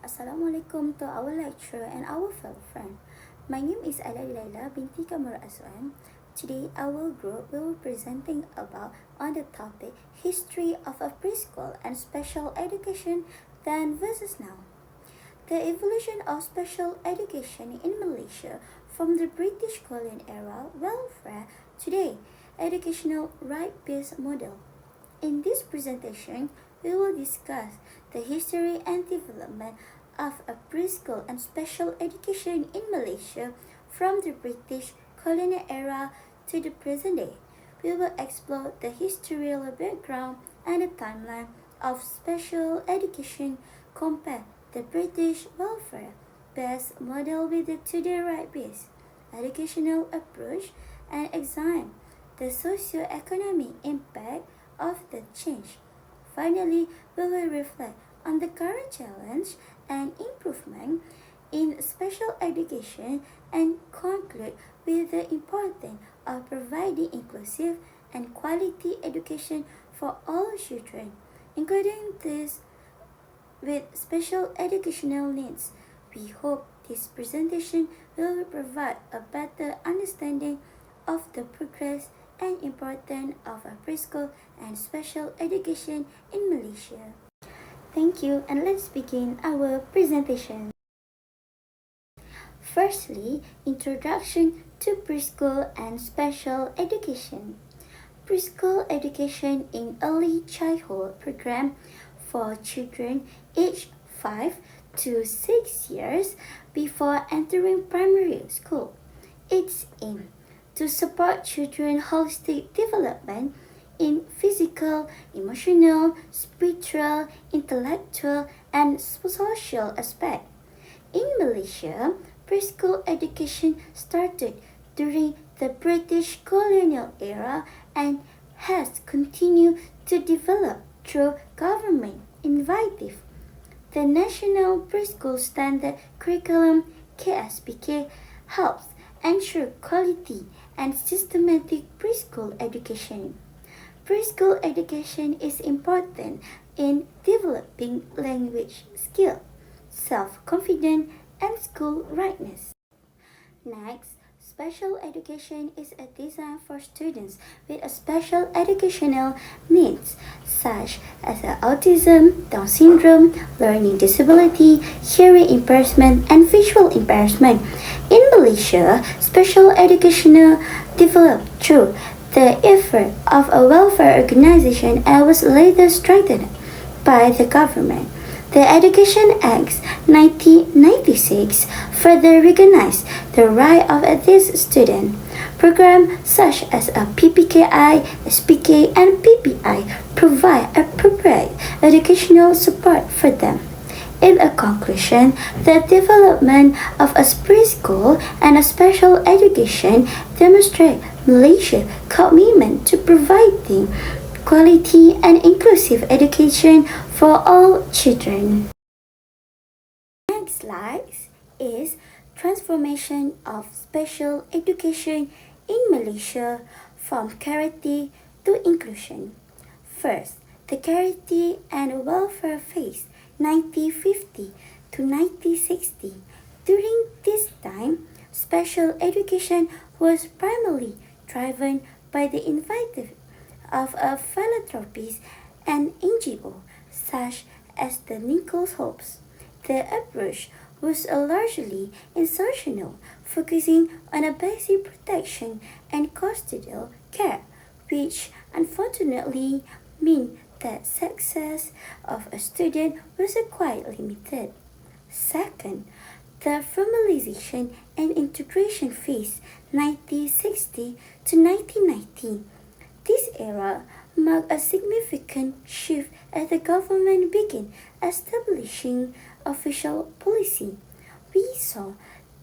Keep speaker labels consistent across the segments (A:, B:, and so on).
A: Assalamualaikum to our lecturer and our fellow friend. My name is Laila binti Kamar Aswan. Today our group will be presenting about on the topic History of a Preschool and Special Education then versus now. The evolution of special education in Malaysia from the British colonial era welfare today educational right-based model. In this presentation, we will discuss the history and development of a preschool and special education in Malaysia from the British colonial era to the present day. We will explore the historical background and the timeline of special education, compare the British welfare-based model with the today right-based educational approach, and examine the socio-economic impact of the change. Finally, we will reflect on the current challenge and improvement in special education and conclude with the importance of providing inclusive and quality education for all children, including those with special educational needs. We hope this presentation will provide a better understanding of the progress and importance of a preschool and special education in Malaysia. Thank you, and let's begin our presentation. Firstly, introduction to preschool and special education. Preschool education in early childhood program for children aged 5 to 6 years before entering primary school. Its aim to support children's holistic development in physical, emotional, spiritual, intellectual, and social aspects. In Malaysia, preschool education started during the British colonial era and has continued to develop through government initiative. The National Preschool Standard Curriculum KSPK helps ensure quality and systematic preschool education. Preschool education is important in developing language skill, self-confidence, and school readiness. Next, special education is a design for students with a special educational needs such as autism, Down syndrome, learning disability, hearing impairment, and visual impairment. In Malaysia, special education developed through the effort of a welfare organization and was later strengthened by the government. The Education Act 1996 further recognized the right of these students. Programs such as a PPKI, SPK, and PPI provide appropriate educational support for them. In a conclusion, the development of a preschool and a special education demonstrate Malaysia's commitment to providing quality and inclusive education for all children. Next slide is transformation of special education in Malaysia from charity to inclusion. First, the charity and welfare phase 1950 to 1960. During this time, special education was primarily driven by the initiative of a philanthropist and NGO such as the Nichols Hopes. The approach was largely insertional, focusing on a basic protection and custodial care, which unfortunately meant that success of a student was quite limited. Second, the formalization and integration phase 1960 to 1990. This era marked a significant shift as the government began establishing official policy. We saw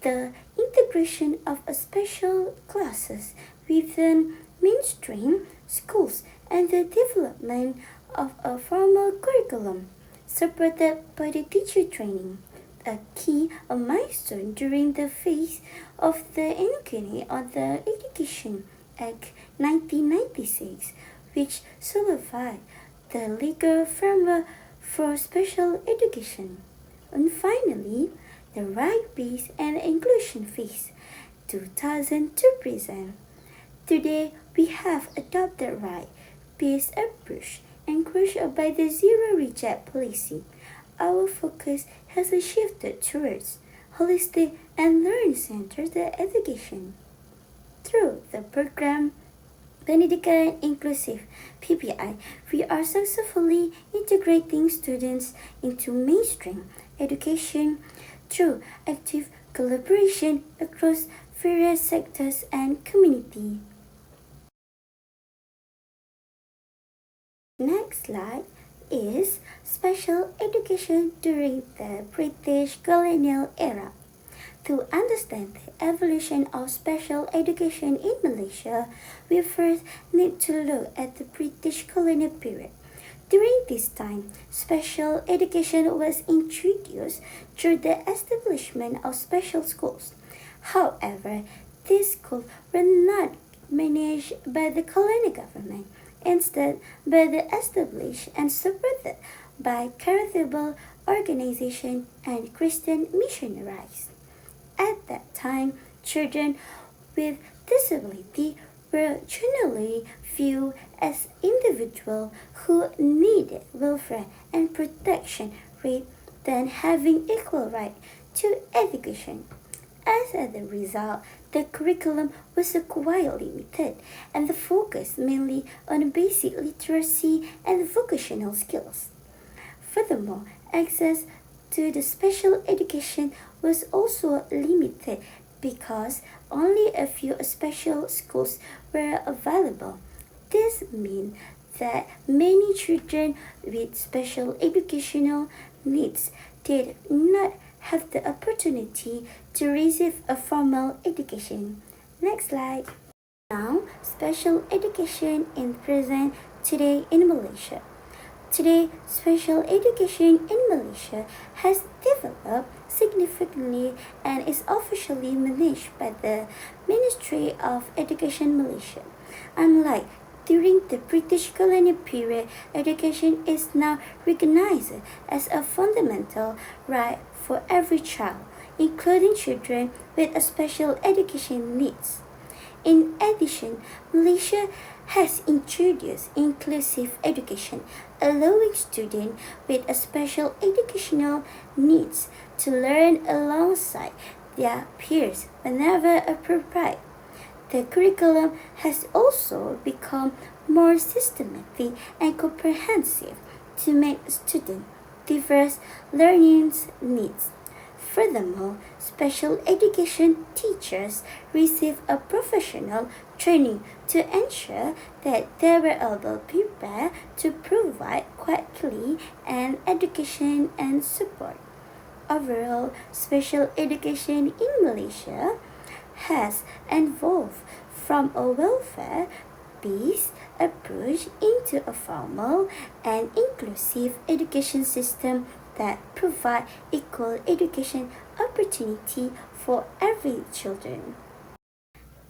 A: the integration of special classes within mainstream schools and the development of a formal curriculum supported by the teacher training, a key milestone during the phase of the enactment of the Education Act 1996, which solidified the legal framework for special education. And finally, the right peace and inclusion phase, 2000 to present. Today, we have adopted right peace approach encouraged by the zero reject policy. Our focus has shifted towards holistic and learning-centered education. Through the program Pendidikan Inclusive (PPI), we are successfully integrating students into mainstream education through active collaboration across various sectors and community. Next slide is special education during the British colonial era. To understand the evolution of special education in Malaysia, we first need to look at the British colonial period. During this time, special education was introduced through the establishment of special schools. However, these schools were not managed by the colonial government, instead by the established and supported by charitable organizations and Christian missionaries. At that time, children with disability were generally viewed as individuals who needed welfare and protection rather than having equal right to education. As a result, the curriculum was quite limited and the focus mainly on basic literacy and vocational skills. Furthermore, access to the special education was also limited because only a few special schools were available. This means that many children with special educational needs did not have the opportunity to receive a formal education. Next slide. Now, special education in present today in Malaysia. Today, special education in Malaysia has developed significantly and is officially managed by the Ministry of Education Malaysia. Unlike during the British colonial period, education is now recognized as a fundamental right for every child, including children with special education needs. In addition, Malaysia has introduced inclusive education, allowing students with special educational needs to learn alongside their peers whenever appropriate. The curriculum has also become more systematic and comprehensive to meet students' diverse learning needs. Furthermore, special education teachers receive a professional training to ensure that they were able prepared to provide quality and education and support. Overall, special education in Malaysia has evolved from a welfare-based approach into a formal and inclusive education system that provide equal education opportunity for every children.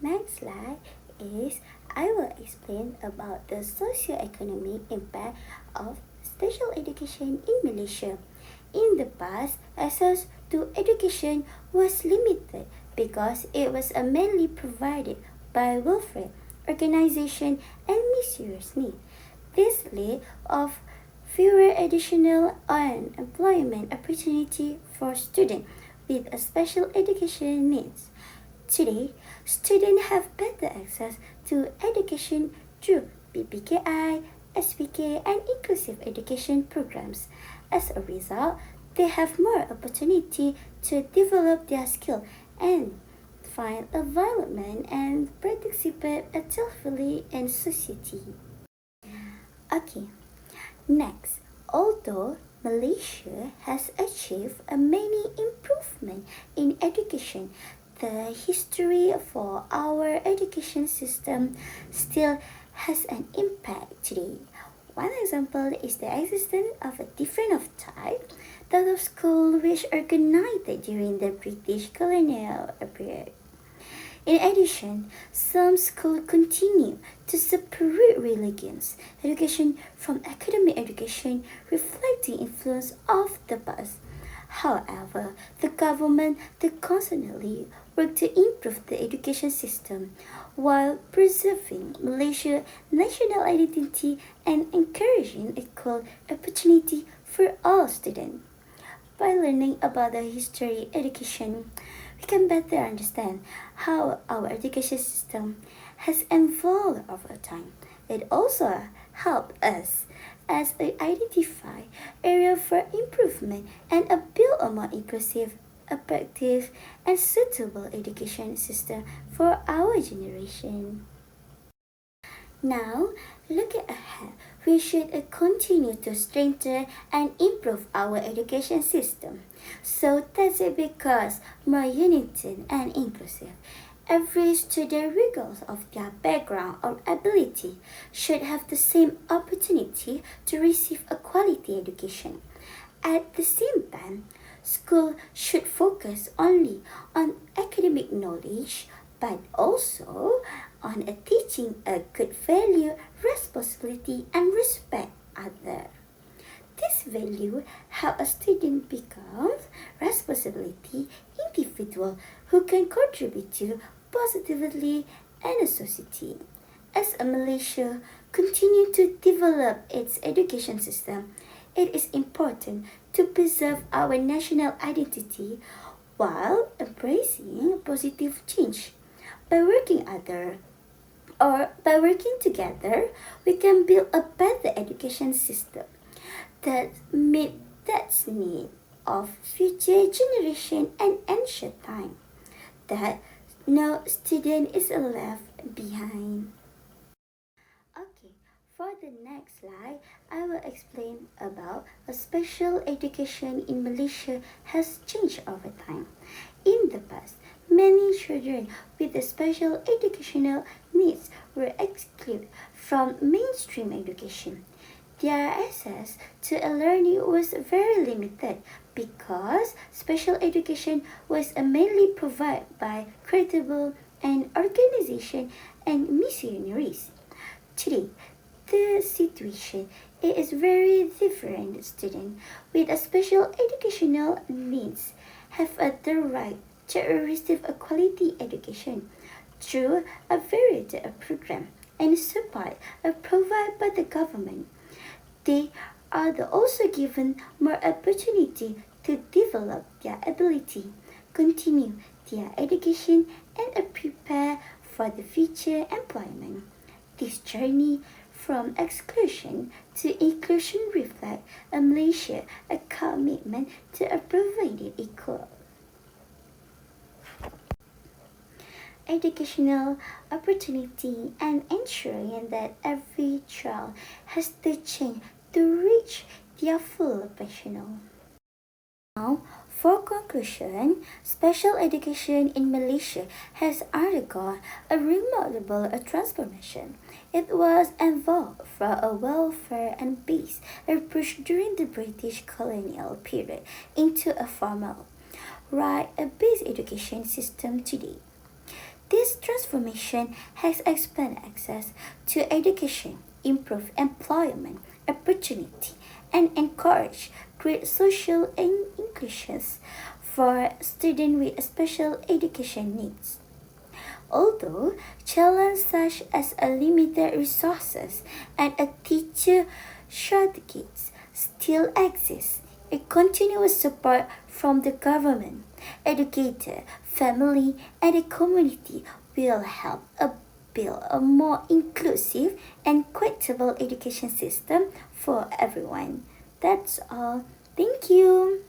A: Next slide is I will explain about the socio-economic impact of special education in Malaysia. In the past, access to education was limited because it was mainly provided by welfare organization and misuse need. This led of fewer additional employment opportunity for students with special education needs. Today, students have better access to education through PPKI, SPK, and inclusive education programs. As a result, they have more opportunity to develop their skill and find development and participate actively in society. Okay, next, although Malaysia has achieved a many improvement in education, the history for our education system still has an impact today. One example is the existence of a different of type that of school which organized during the British colonial period. In addition, some schools continue to separate religions education from academic education, reflecting influence of the past. However, the government to constantly work to improve the education system while preserving Malaysia's national identity and encouraging equal opportunity for all students. By learning about the history education, we can better understand how our education system has evolved over time. It also helps us as we identify area for improvement and build a more inclusive, effective, and suitable education system for our generation. Now, looking ahead, we should continue to strengthen and improve our education system. So that's it because more united and inclusive. Every student, regardless of their background or ability, should have the same opportunity to receive a quality education. At the same time, school should focus only on academic knowledge but also on teaching a good value, responsibility, and respect others. This value help a student become responsibility individual who can contribute to positively in a society. As a Malaysia continue to develop its education system, it is important to preserve our national identity while embracing positive change. By working other by working together, we can build a better education system that meet that's need of future generation and ensure time that no student is left behind. Okay, for the next slide, I will explain about a special education in Malaysia has changed over time. In the past, many children with special educational needs were excluded from mainstream education. Their access to a learning was very limited because special education was mainly provided by credible and organization and missionaries. Today, the situation is very different. Students with a special educational needs have the right to receive a quality education through a variety of programs and support provided by the government. They are also given more opportunity to develop their ability, continue their education, and prepare for the future employment. This journey from exclusion to inclusion reflects a Malaysia a commitment to providing equal educational opportunity and ensuring that every child has the chance to reach their full potential. Now, for conclusion, special education in Malaysia has undergone a remarkable transformation. It was evolved from a welfare and base approach during the British colonial period into a formal, right-based education system today. This transformation has expanded access to education, improved employment opportunity, and encouraged great social inclusions for students with special education needs. Although challenges such as a limited resources and a teacher shortage still exist, a continuous support from the government, educator, family, and the community will help build a more inclusive and equitable education system for everyone. That's all. Thank you.